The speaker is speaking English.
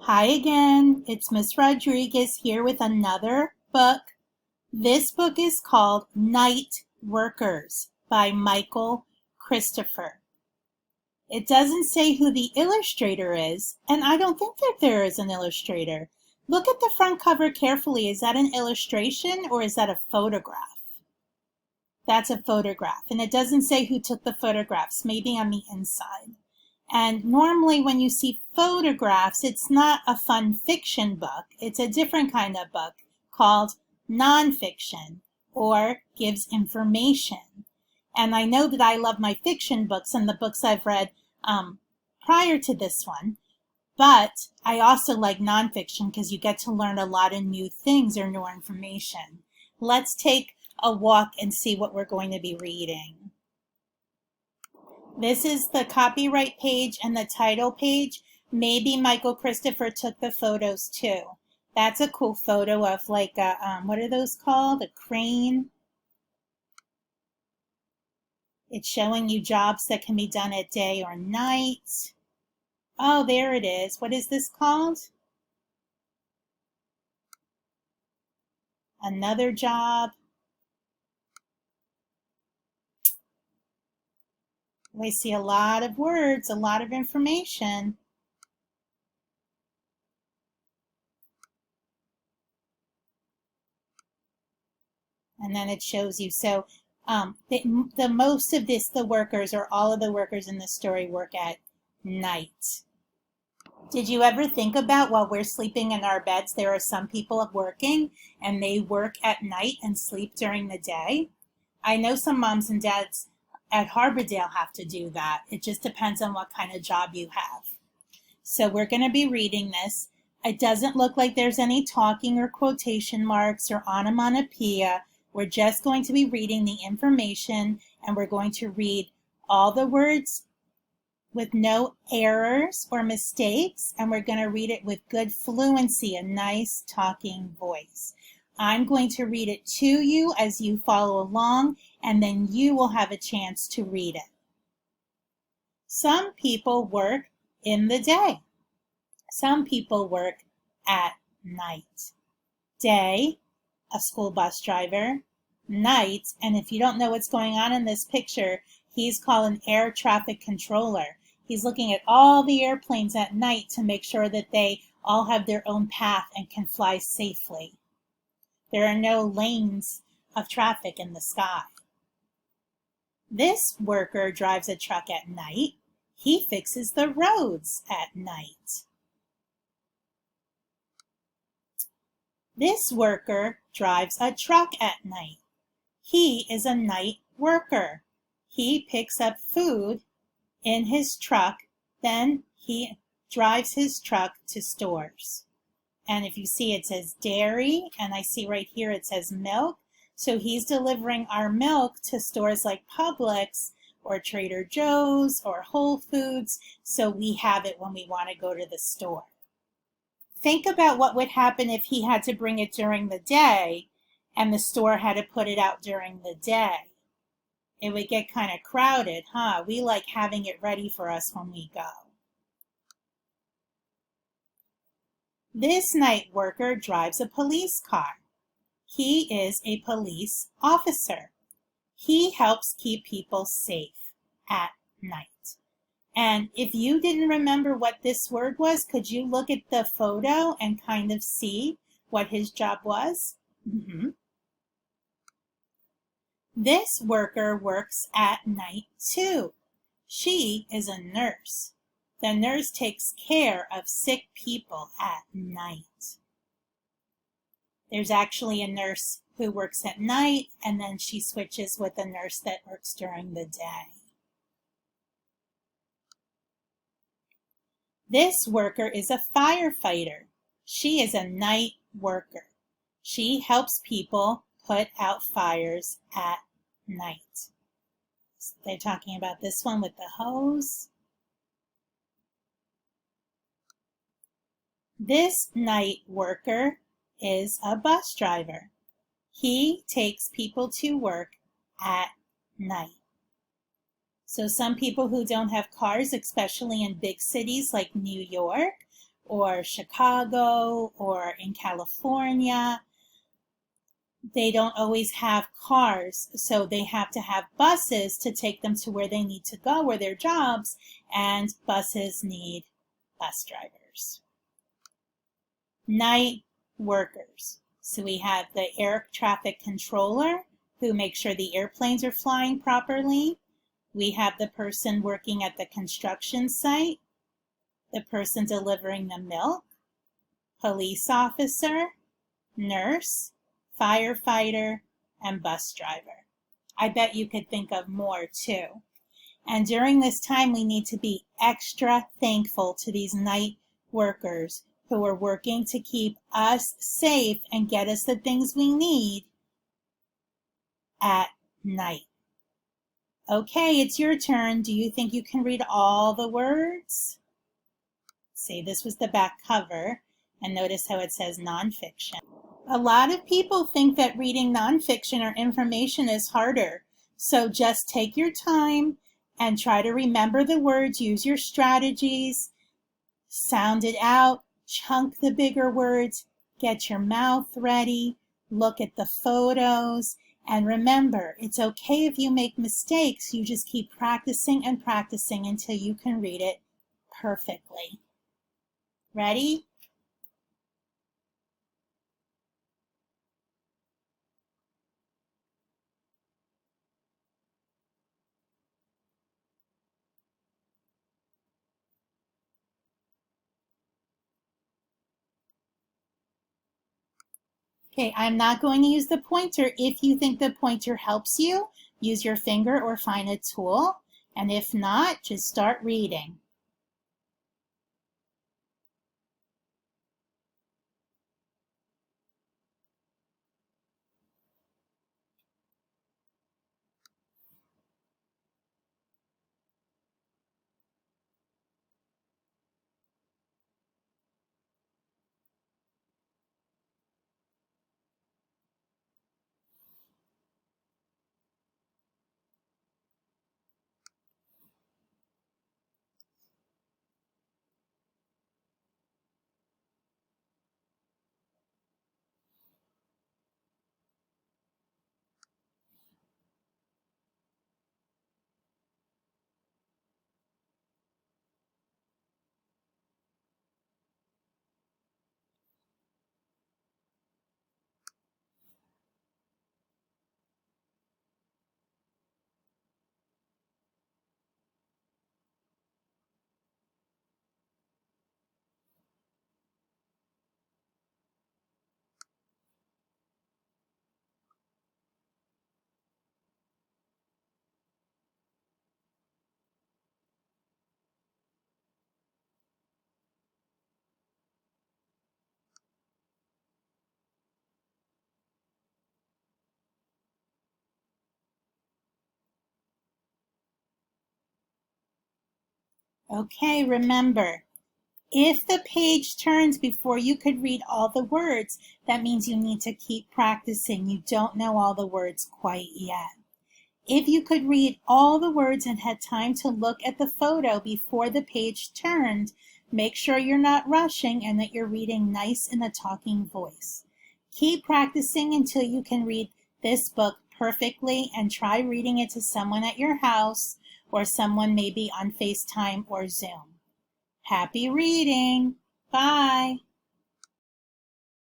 Hi again, it's Miss Rodriguez here with another book. This book is called Night Workers by Michael Christopher. It doesn't say who the illustrator is, and I don't think that there is an illustrator. Look at the front cover carefully. Is that an illustration or is that a photograph? That's a photograph, and it doesn't say who took the photographs, maybe on the inside. And normally when you see photographs, it's not a fun fiction book. It's a different kind of book called nonfiction or gives information. And I know that I love my fiction books and the books I've read prior to this one, but I also like nonfiction because you get to learn a lot of new things or new information. Let's take a walk and see what we're going to be reading. This is the copyright page and the title page. Maybe Michael Christopher took the photos too. That's a cool photo of like a, what are those called? A crane. It's showing you jobs that can be done at day or night. Oh, there it is. What is this called? Another job. We see a lot of words, a lot of information. And then it shows you. So the most of this, the workers or all of the workers in the story work at night. Did you ever think about while we're sleeping in our beds, there are some people working and they work at night and sleep during the day? I know some moms and dads at Harbordale have to do that. It just depends on what kind of job you have. So we're going to be reading this. It doesn't look like there's any talking or quotation marks or onomatopoeia. We're just going to be reading the information, and we're going to read all the words with no errors or mistakes, and we're going to read it with good fluency, a nice talking voice. I'm going to read it to you as you follow along, and then you will have a chance to read it. Some people work in the day. Some people work at night. Day, a school bus driver. Night, and if you don't know what's going on in this picture, he's called an air traffic controller. He's looking at all the airplanes at night to make sure that they all have their own path and can fly safely. There are no lanes of traffic in the sky. This worker drives a truck at night. He fixes the roads at night. This worker drives a truck at night. He is a night worker. He picks up food in his truck, then he drives his truck to stores. And if you see, it says dairy, and I see right here it says milk. So he's delivering our milk to stores like Publix or Trader Joe's or Whole Foods, so we have it when we want to go to the store. Think about what would happen if he had to bring it during the day and the store had to put it out during the day. It would get kind of crowded, huh? We like having it ready for us when we go. This night worker drives a police car. He is a police officer. He helps keep people safe at night. And if you didn't remember what this word was, could you look at the photo and kind of see what his job was? This worker works at night too. She is a nurse. The nurse takes care of sick people at night. There's actually a nurse who works at night, and then she switches with a nurse that works during the day. This worker is a firefighter. She is a night worker. She helps people put out fires at night. So they're talking about this one with the hose. This night worker is a bus driver. He takes people to work at night. So some people who don't have cars, especially in big cities like New York or Chicago or in California, they don't always have cars, so they have to have buses to take them to where they need to go, or their jobs, and buses need bus drivers. Night workers. So we have the air traffic controller who makes sure the airplanes are flying properly. We have the person working at the construction site, the person delivering the milk, police officer, nurse, firefighter, and bus driver. I bet you could think of more too. And during this time, we need to be extra thankful to these night workers who are working to keep us safe and get us the things we need at night. Okay, it's your turn. Do you think you can read all the words? See, this was the back cover, and notice how it says nonfiction. A lot of people think that reading nonfiction or information is harder, so just take your time and try to remember the words, use your strategies, sound it out, chunk the bigger words, get your mouth ready, look at the photos, and remember, it's okay if you make mistakes. You just keep practicing and practicing until you can read it perfectly. Ready? Okay, I'm not going to use the pointer. If you think the pointer helps you, use your finger or find a tool. And if not, just start reading. Okay, remember, if the page turns before you could read all the words, that means you need to keep practicing. You don't know all the words quite yet. If you could read all the words and had time to look at the photo before the page turned, make sure you're not rushing and that you're reading nice in a talking voice. Keep practicing until you can read this book perfectly, and try reading it to someone at your house or someone maybe on FaceTime or Zoom. Happy reading! Bye!